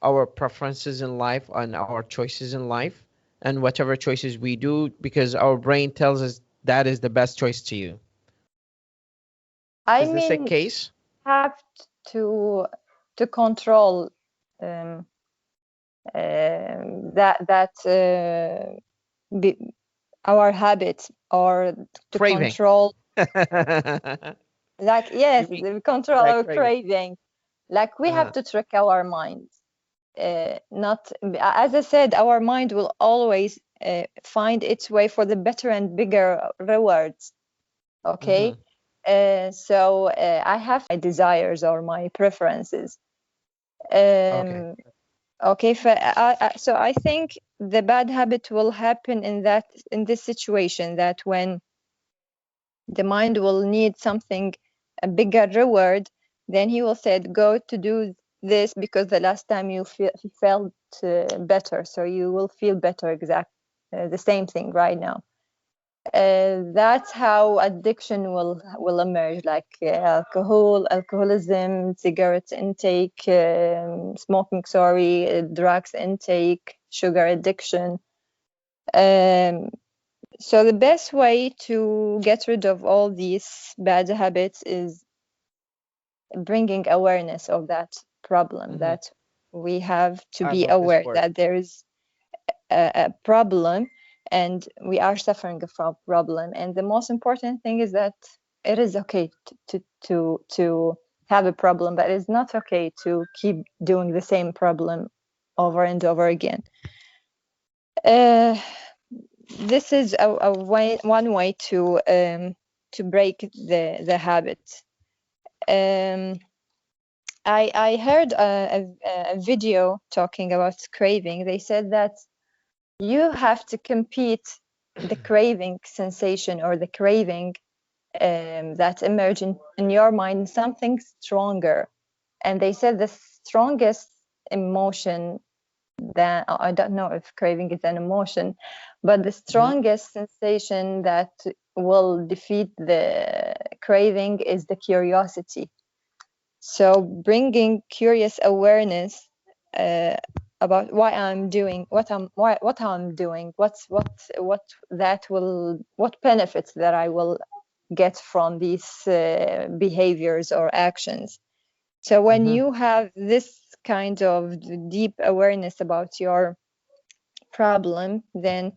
S1: our preferences in life and our choices in life and whatever choices we do because our brain tells us that is the best choice to you?
S2: I
S1: Is this a
S2: mean,
S1: case?
S2: have to to control um, that be, our habits, or to
S1: Craving.
S2: control, like, yes,
S1: You mean
S2: control
S1: that
S2: our
S1: craving?
S2: craving. Like we have
S1: Uh-huh.
S2: to trick our mind. Not, as I said, our mind will always find its way for the better and bigger rewards.
S1: Mm-hmm.
S2: Okay. So I have my desires or my preferences.
S1: Okay.
S2: Um, okay, so I think the bad habit will happen in this situation, that when the mind will need something, a bigger reward, then he will say, go to do this because the last time you felt better, so you will feel better, exact the same thing right now. That's how addiction will emerge, like alcoholism, cigarette intake, smoking, sorry, drugs intake, sugar addiction. Um, so the best way to get rid of all these bad habits is bringing awareness of that problem,
S1: Mm-hmm.
S2: that we have to
S1: I
S2: be
S1: love this
S2: aware
S1: word.
S2: that there is a problem, and we are suffering from problem. And the most important thing is that it is okay to have a problem, but it's not okay to keep doing the same problem over and over again. uh, this is one way to break the habit. um, I heard a video talking about craving. They said that you have to compete the craving sensation, or the craving that emerge in your mind, something stronger. And they said the strongest emotion, that I don't know if craving is an emotion, but the
S1: Mm-hmm.
S2: strongest sensation that will defeat the craving is the curiosity. So bringing curious awareness uh, about why I'm doing what I'm doing, what benefits that I will get from these behaviors or actions. So when
S1: Mm-hmm.
S2: you have this kind of deep awareness about your problem, then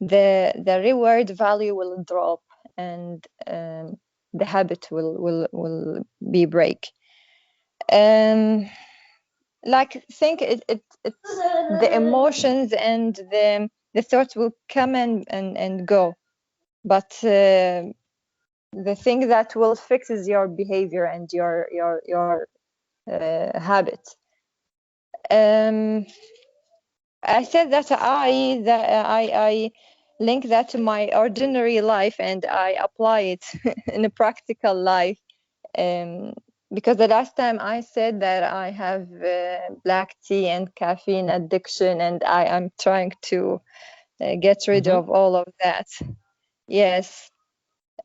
S2: the reward value will drop, and the habit will be break. Like think it's the emotions and the thoughts will come and go, but the thing that will fix is your behavior and your habit. I said that I link that to my ordinary life and I apply it in a practical life. Um, because the last time I said that I have black tea and caffeine addiction, and I am trying to get rid
S1: Mm-hmm.
S2: of all of that. Yes,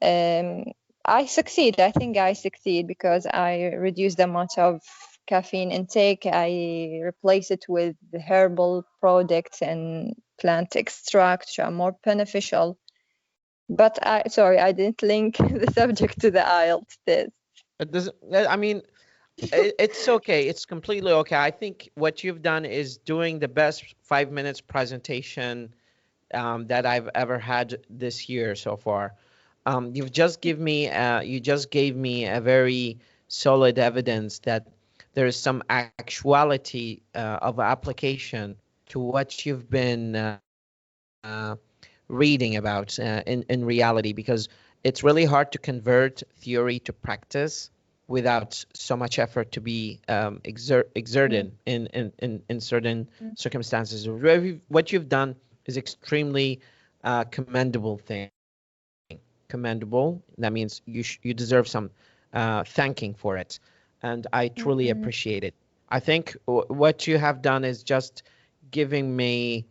S2: um, I succeed. I think I succeed because I reduce the amount of caffeine intake. I replace it with the herbal products and plant extract, which are more beneficial. But sorry, I didn't link the subject to the IELTS test.
S1: It doesn't. I mean, it's okay. It's completely okay. I think what you've done is doing the best 5 minutes presentation that I've ever had this year so far. You just gave me a very solid evidence that there is some actuality of application to what you've been reading about in reality, because it's really hard to convert theory to practice without so much effort to be
S2: Mm,
S1: exerted in certain
S2: mm,
S1: circumstances. What you've done is extremely commendable thing. Commendable. That means you deserve some thanking for it, and I truly
S2: mm,
S1: appreciate it. I think what you have done is just giving me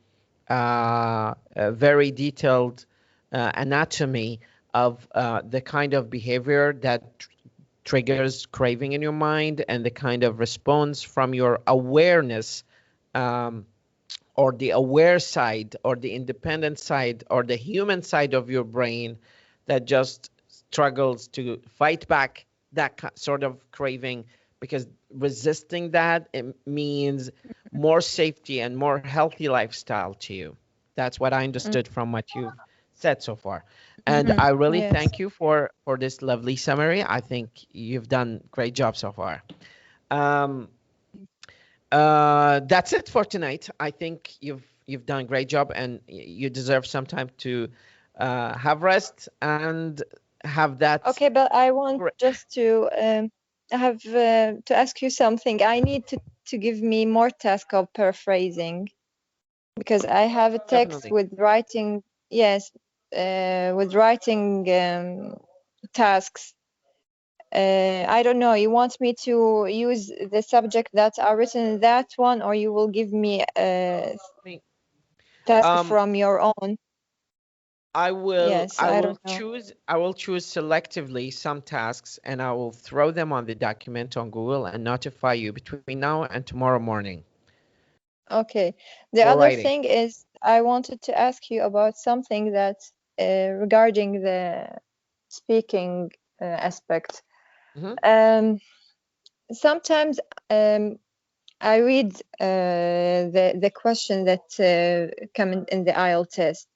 S1: a very detailed anatomy of the kind of behavior that triggers craving in your mind and the kind of response from your awareness, um, or the aware side or the independent side or the human side of your brain that just struggles to fight back that sort of craving, because resisting that, it means more safety and more healthy lifestyle to you. That's what I
S2: mm,
S1: understood from what you've said so far, and
S2: mm.
S1: I really
S2: Yes.
S1: thank you for this lovely summary. I think you've done great job so far. um, that's it for tonight. I think you've done a great job, and you deserve some time to have rest and have that.
S2: Okay, but I want
S1: Great.
S2: just to have to ask you something. I need to give me more task of paraphrasing because I have a text
S1: Definitely.
S2: with writing. Yes, with writing tasks. I don't know. You want me to use the subject that are written in that one, or you will give me a
S1: I mean,
S2: task
S1: um,
S2: from your own? Yes,
S1: I
S2: I
S1: will
S2: don't know.
S1: choose selectively some tasks, and I will throw them on the document on Google and notify you between now and tomorrow morning
S2: Okay. The
S1: for
S2: other
S1: writing.
S2: thing is I wanted to ask you about something that regarding the speaking aspect.
S1: Hmm.
S2: Um, Sometimes I read the question that come in the IELTS test.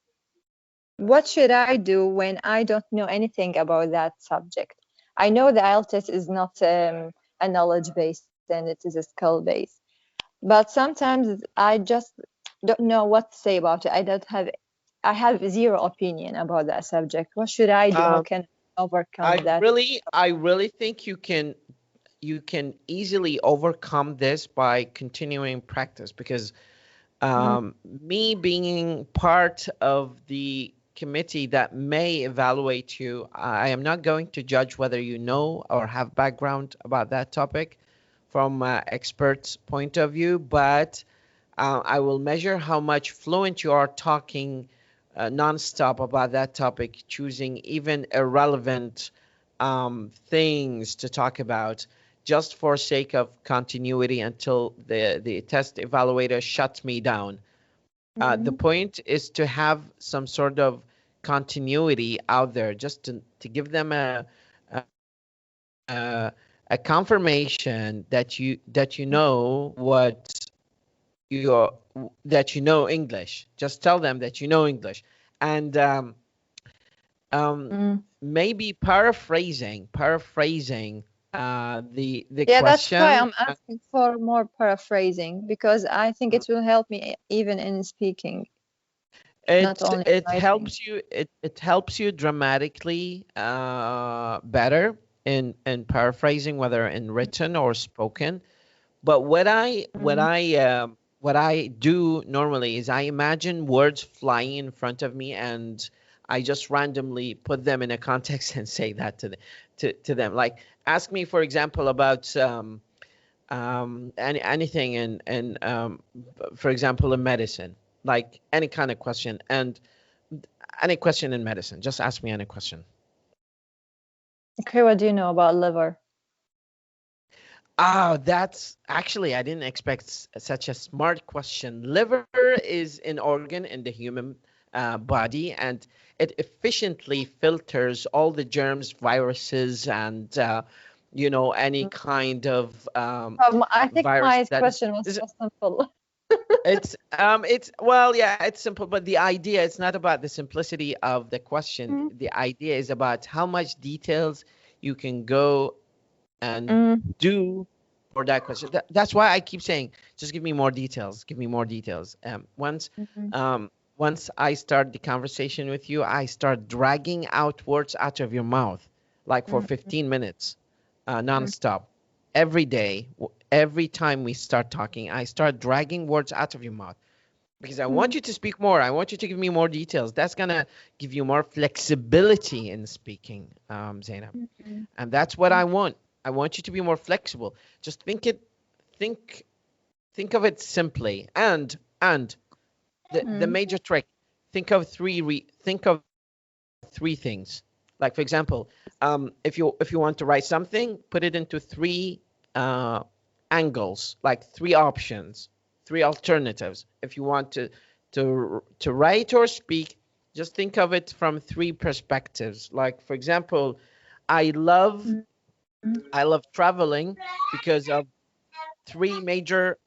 S2: What should I do when I don't know anything about that subject? I know the IELTS test is not a knowledge based and it is a skill based. But sometimes I just don't know what to say about it. I have zero opinion about that subject. What should I do? How
S1: Um,
S2: can I overcome that?
S1: I really think you can easily overcome this by continuing practice, because
S2: Mhm.
S1: me being part of the committee that may evaluate you, I am not going to judge whether you know or have background about that topic from experts' point of view, but I will measure how much fluent you are talking nonstop about that topic, choosing even irrelevant things to talk about, just for sake of continuity until the test evaluator shuts me down. The point is to have some sort of continuity out there, just to give them a confirmation that you know that you know English. Just tell them that you know English, and maybe paraphrasing the
S2: Yeah, that's why
S1: question.
S2: I'm asking for more paraphrasing, because I think it will help me even in speaking, not only
S1: It
S2: writing.
S1: helps you. It helps you dramatically better in paraphrasing, whether in written or spoken. But what I do normally is I imagine words flying in front of me, and I just randomly put them in a context and say that to them. Like, ask me, for example, about anything for example, in medicine, like any kind of question, and any question in medicine. Just ask me any question.
S2: Okay, what do you know about liver?
S1: Oh, that's actually, I didn't expect such a smart question. Liver is an organ in the human body, and it efficiently filters all the germs, viruses, and any kind of
S2: I think
S1: virus
S2: my
S1: that
S2: question was so simple.
S1: it's well, yeah, it's simple, but the idea, it's not about the simplicity of the question. The idea is about how much details you can go and do for that question. That's why I keep saying, just give me more details. Give me more details. Once I start the conversation with you, I start dragging out words out of your mouth, like for 15 minutes, nonstop. Every day, every time we start talking, I start dragging words out of your mouth, because I want you to speak more. I want you to give me more details. That's gonna give you more flexibility in speaking, Zainab, and that's what I want. I want you to be more flexible. Just think of it simply. And the major trick, think of three things. Like, for example, if you want to write something, put it into three angles, like three options, three alternatives. If you want to write or speak, just think of it from three perspectives. Like, for example, I love traveling because of three major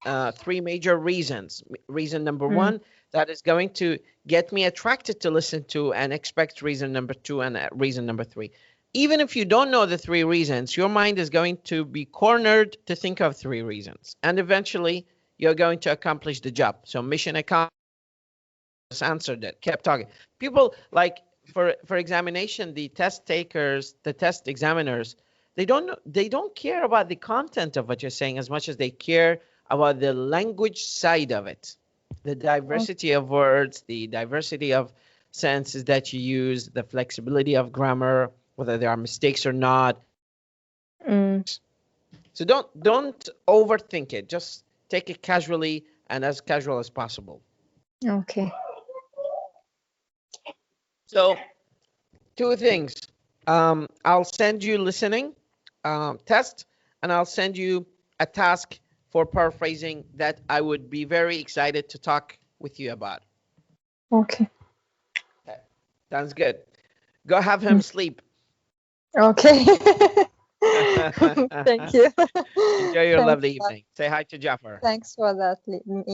S1: reasons. Reason number one, that is going to get me attracted to listen to and expect reason number two, and reason number three. Even if you don't know the three reasons, your mind is going to be cornered to think of three reasons, and eventually you're going to accomplish the job. So mission accomplished. Just answered it, kept talking. People, like, for examination, the test takers, the test examiners, they don't care about the content of what you're saying as much as they care about the language side of it, the diversity of words, the diversity of sentences that you use, the flexibility of grammar, whether there are mistakes or not. So don't overthink it. Just take it casually, and as casual as possible.
S2: Okay.
S1: So, two things. I'll send you listening test, and I'll send you a task for paraphrasing that I would be very excited to talk with you about.
S2: Okay.
S1: Sounds good. Go have him sleep.
S2: Okay. Thank you.
S1: Enjoy your lovely evening. Say hi to Jafar.
S2: Thanks for that